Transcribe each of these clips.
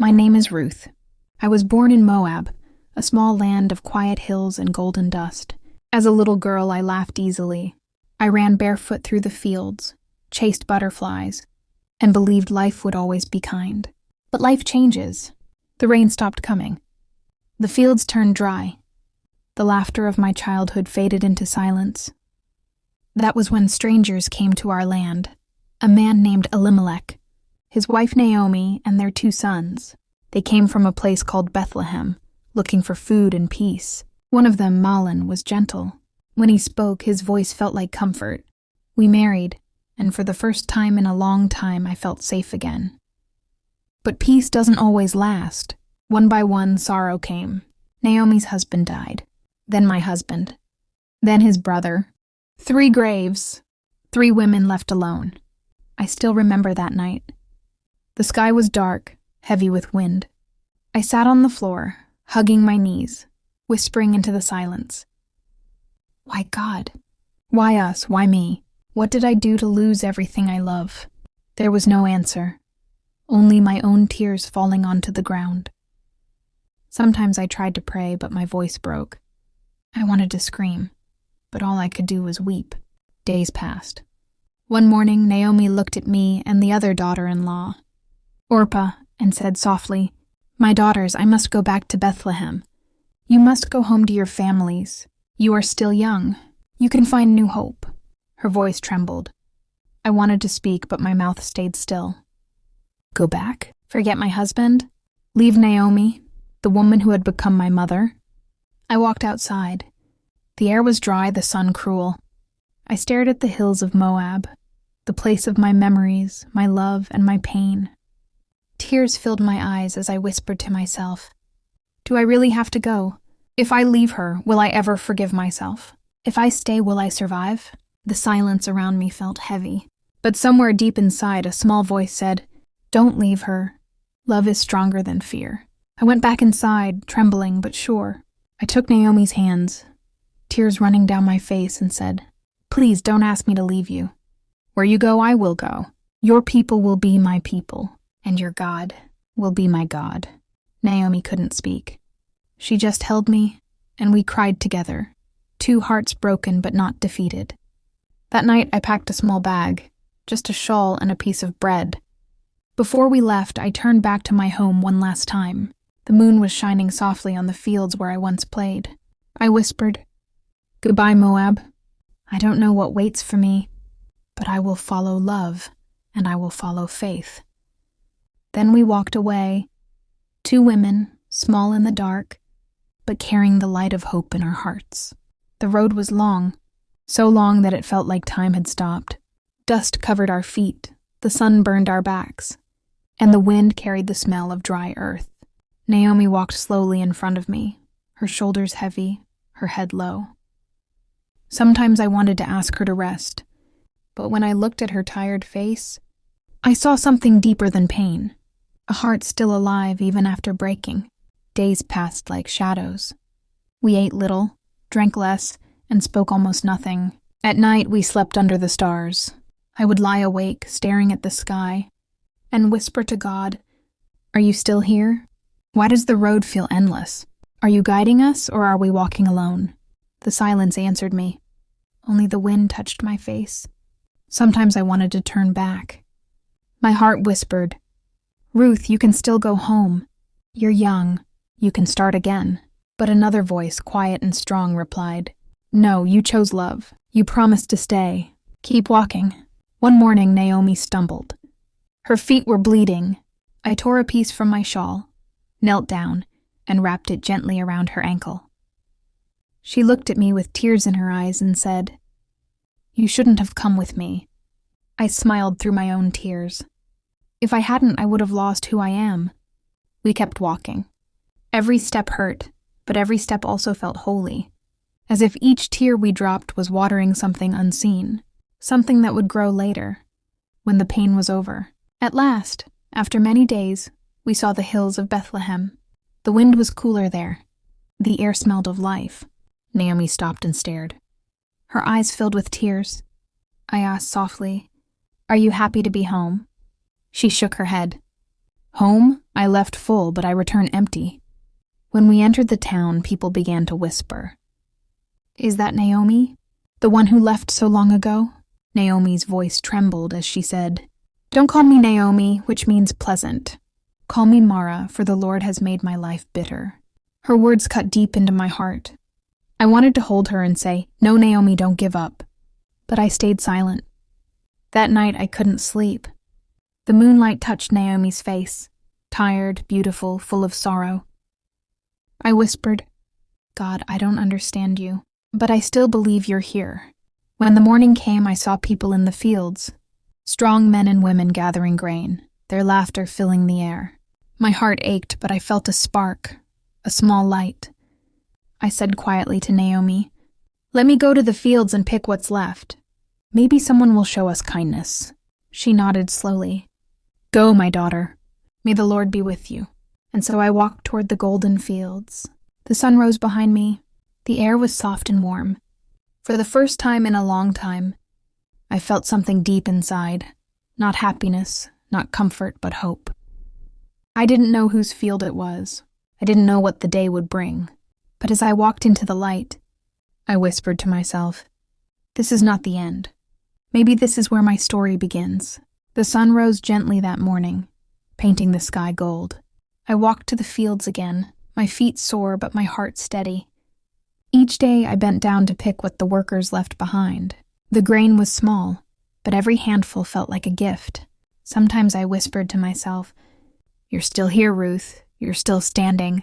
My name is Ruth. I was born in Moab, a small land of quiet hills and golden dust. As a little girl, I laughed easily. I ran barefoot through the fields, chased butterflies, and believed life would always be kind. But life changes. The rain stopped coming. The fields turned dry. The laughter of my childhood faded into silence. That was when strangers came to our land. A man named Elimelech, his wife Naomi, and their 2 sons. They came from a place called Bethlehem, looking for food and peace. One of them, Malin, was gentle. When he spoke, his voice felt like comfort. We married, and for the first time in a long time, I felt safe again. But peace doesn't always last. One by one, sorrow came. Naomi's husband died. Then my husband. Then his brother. 3 graves. 3 women left alone. I still remember that night. The sky was dark, heavy with wind. I sat on the floor, hugging my knees, whispering into the silence. Why God? Why us? Why me? What did I do to lose everything I love? There was no answer, only my own tears falling onto the ground. Sometimes I tried to pray, but my voice broke. I wanted to scream, but all I could do was weep. Days passed. One morning, Naomi looked at me and the other daughter-in-law, Orpah, and said softly, "My daughters, I must go back to Bethlehem. You must go home to your families. You are still young. You can find new hope." Her voice trembled. I wanted to speak, but my mouth stayed still. Go back? Forget my husband? Leave Naomi, the woman who had become my mother? I walked outside. The air was dry, the sun cruel. I stared at the hills of Moab, the place of my memories, my love, and my pain. Tears filled my eyes as I whispered to myself, "Do I really have to go? If I leave her, will I ever forgive myself? If I stay, will I survive?" The silence around me felt heavy, but somewhere deep inside a small voice said, "Don't leave her. Love is stronger than fear." I went back inside, trembling but sure. I took Naomi's hands, tears running down my face, and said, "Please don't ask me to leave you. Where you go, I will go. Your people will be my people, and your God will be my God." Naomi couldn't speak. She just held me, and we cried together, 2 hearts broken but not defeated. That night I packed a small bag, just a shawl and a piece of bread. Before we left, I turned back to my home one last time. The moon was shining softly on the fields where I once played. I whispered, "Goodbye, Moab. I don't know what waits for me, but I will follow love, and I will follow faith." Then we walked away, 2 women, small in the dark, but carrying the light of hope in our hearts. The road was long, so long that it felt like time had stopped. Dust covered our feet, the sun burned our backs, and the wind carried the smell of dry earth. Naomi walked slowly in front of me, her shoulders heavy, her head low. Sometimes I wanted to ask her to rest, but when I looked at her tired face, I saw something deeper than pain, a heart still alive even after breaking. Days passed like shadows. We ate little, drank less, and spoke almost nothing. At night, we slept under the stars. I would lie awake, staring at the sky, and whisper to God, "Are you still here? Why does the road feel endless? Are you guiding us, or are we walking alone?" The silence answered me. Only the wind touched my face. Sometimes I wanted to turn back. My heart whispered, "Ruth, you can still go home. You're young. You can start again." But another voice, quiet and strong, replied, "No, you chose love. You promised to stay. Keep walking." One morning, Naomi stumbled. Her feet were bleeding. I tore a piece from my shawl, knelt down, and wrapped it gently around her ankle. She looked at me with tears in her eyes and said, "You shouldn't have come with me." I smiled through my own tears. If I hadn't, I would have lost who I am. We kept walking. Every step hurt, but every step also felt holy, as if each tear we dropped was watering something unseen, something that would grow later, when the pain was over. At last, after many days, we saw the hills of Bethlehem. The wind was cooler there. The air smelled of life. Naomi stopped and stared. Her eyes filled with tears. I asked softly, "Are you happy to be home?" She shook her head. Home, I left full, but I returned empty. When we entered the town, people began to whisper. Is that Naomi? The one who left so long ago? Naomi's voice trembled as she said, Don't call me Naomi, which means pleasant. Call me Mara, for the Lord has made my life bitter. Her words cut deep into my heart. I wanted to hold her and say, No, Naomi, don't give up. But I stayed silent. That night I couldn't sleep. The moonlight touched Naomi's face, tired, beautiful, full of sorrow. I whispered, God, I don't understand you, but I still believe you're here. When the morning came, I saw people in the fields, strong men and women gathering grain, their laughter filling the air. My heart ached, but I felt a spark, a small light. I said quietly to Naomi, Let me go to the fields and pick what's left. Maybe someone will show us kindness. She nodded slowly. Go, my daughter. May the Lord be with you. And so I walked toward the golden fields. The sun rose behind me. The air was soft and warm. For the first time in a long time, I felt something deep inside. Not happiness, not comfort, but hope. I didn't know whose field it was. I didn't know what the day would bring. But as I walked into the light, I whispered to myself, This is not the end. Maybe this is where my story begins. The sun rose gently that morning, painting the sky gold. I walked to the fields again, my feet sore but my heart steady. Each day I bent down to pick what the workers left behind. The grain was small, but every handful felt like a gift. Sometimes I whispered to myself, You're still here, Ruth. You're still standing.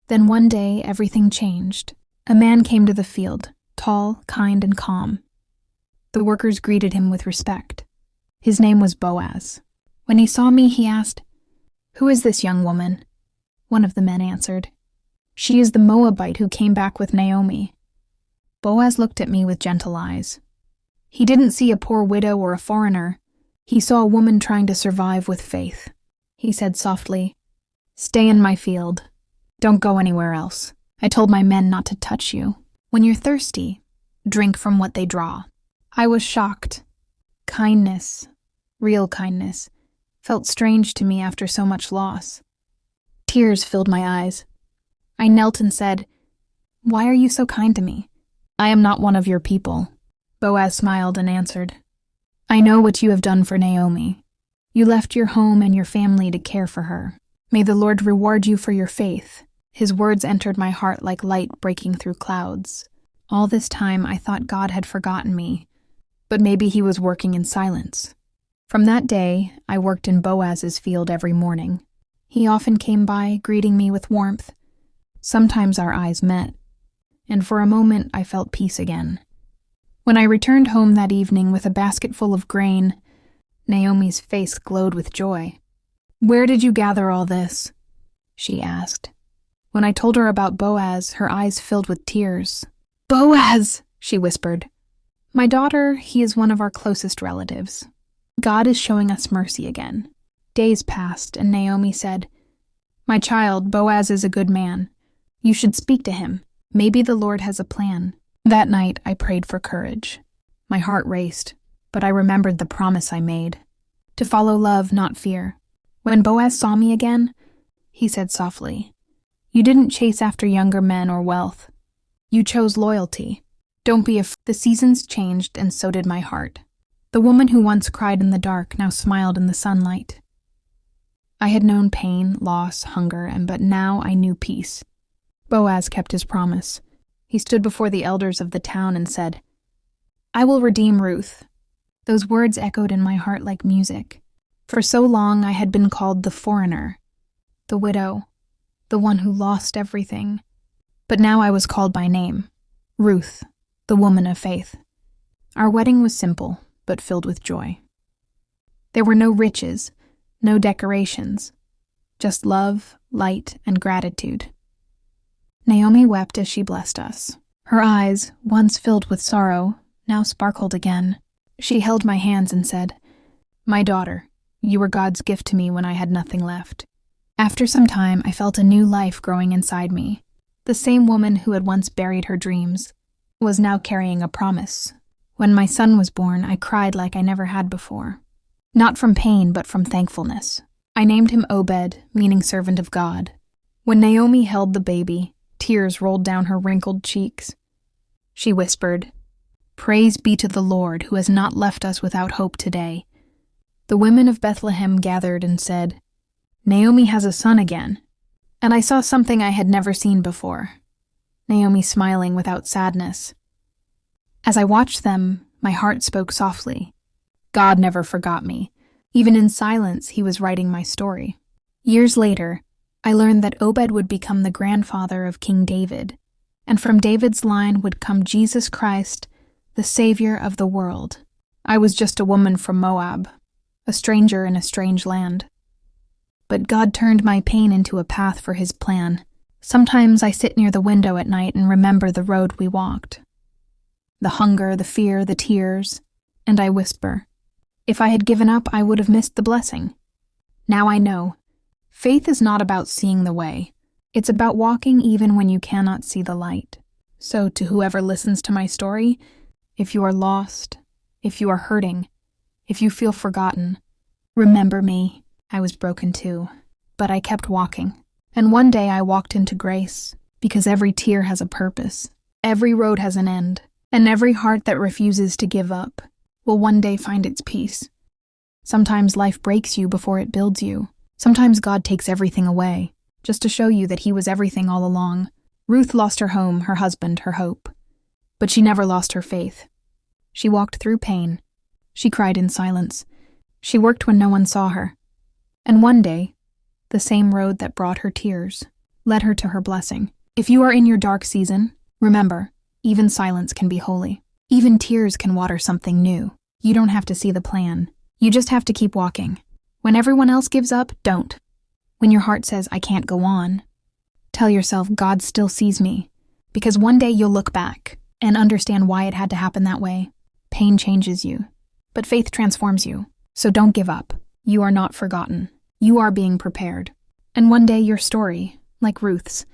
Then one day everything changed. A man came to the field, tall, kind, and calm. The workers greeted him with respect. His name was Boaz. When he saw me, he asked, Who is this young woman? One of the men answered, She is the Moabite who came back with Naomi. Boaz looked at me with gentle eyes. He didn't see a poor widow or a foreigner. He saw a woman trying to survive with faith. He said softly, Stay in my field. Don't go anywhere else. I told my men not to touch you. When you're thirsty, drink from what they draw. I was shocked. Kindness, real kindness, felt strange to me after so much loss. Tears filled my eyes. I knelt and said, Why are you so kind to me? I am not one of your people. Boaz smiled and answered, I know what you have done for Naomi. You left your home and your family to care for her. May the Lord reward you for your faith. His words entered my heart like light breaking through clouds. All this time I thought God had forgotten me, but maybe he was working in silence. From that day, I worked in Boaz's field every morning. He often came by, greeting me with warmth. Sometimes our eyes met, and for a moment I felt peace again. When I returned home that evening with a basket full of grain, Naomi's face glowed with joy. Where did you gather all this? She asked. When I told her about Boaz, her eyes filled with tears. Boaz, she whispered. My daughter, he is one of our closest relatives. God is showing us mercy again. Days passed, and Naomi said, My child, Boaz is a good man. You should speak to him. Maybe the Lord has a plan. That night, I prayed for courage. My heart raced, but I remembered the promise I made, to follow love, not fear. When Boaz saw me again, he said softly, You didn't chase after younger men or wealth. You chose loyalty. Don't be afraid. The seasons changed, and so did my heart. The woman who once cried in the dark now smiled in the sunlight. I had known pain, loss, hunger, but now I knew peace. Boaz kept his promise. He stood before the elders of the town and said, I will redeem Ruth. Those words echoed in my heart like music. For so long I had been called the foreigner, the widow, the one who lost everything. But now I was called by name, Ruth, the woman of faith. Our wedding was simple, but filled with joy. There were no riches, no decorations, just love, light, and gratitude. Naomi wept as she blessed us. Her eyes, once filled with sorrow, now sparkled again. She held my hands and said, My daughter, you were God's gift to me when I had nothing left. After some time, I felt a new life growing inside me. The same woman who had once buried her dreams was now carrying a promise. When my son was born, I cried like I never had before. Not from pain, but from thankfulness. I named him Obed, meaning servant of God. When Naomi held the baby, tears rolled down her wrinkled cheeks. She whispered, "Praise be to the Lord, who has not left us without hope today." The women of Bethlehem gathered and said, "Naomi has a son again." And I saw something I had never seen before. Naomi smiling without sadness. As I watched them, my heart spoke softly. God never forgot me. Even in silence, he was writing my story. Years later, I learned that Obed would become the grandfather of King David, and from David's line would come Jesus Christ, the Savior of the world. I was just a woman from Moab, a stranger in a strange land. But God turned my pain into a path for his plan. Sometimes I sit near the window at night and remember the road we walked. The hunger, the fear, the tears, and I whisper, if I had given up, I would have missed the blessing. Now I know. Faith is not about seeing the way. It's about walking even when you cannot see the light. So to whoever listens to my story, if you are lost, if you are hurting, if you feel forgotten, remember me. I was broken too, but I kept walking. And one day I walked into grace, because every tear has a purpose. Every road has an end, and every heart that refuses to give up will one day find its peace. Sometimes life breaks you before it builds you. Sometimes God takes everything away, just to show you that he was everything all along. Ruth lost her home, her husband, her hope. But she never lost her faith. She walked through pain. She cried in silence. She worked when no one saw her. And one day, the same road that brought her tears led her to her blessing. If you are in your dark season, remember, even silence can be holy. Even tears can water something new. You don't have to see the plan. You just have to keep walking. When everyone else gives up, don't. When your heart says, I can't go on, tell yourself God still sees me. Because one day you'll look back and understand why it had to happen that way. Pain changes you, but faith transforms you. So don't give up. You are not forgotten. You are being prepared. And one day your story, like Ruth's,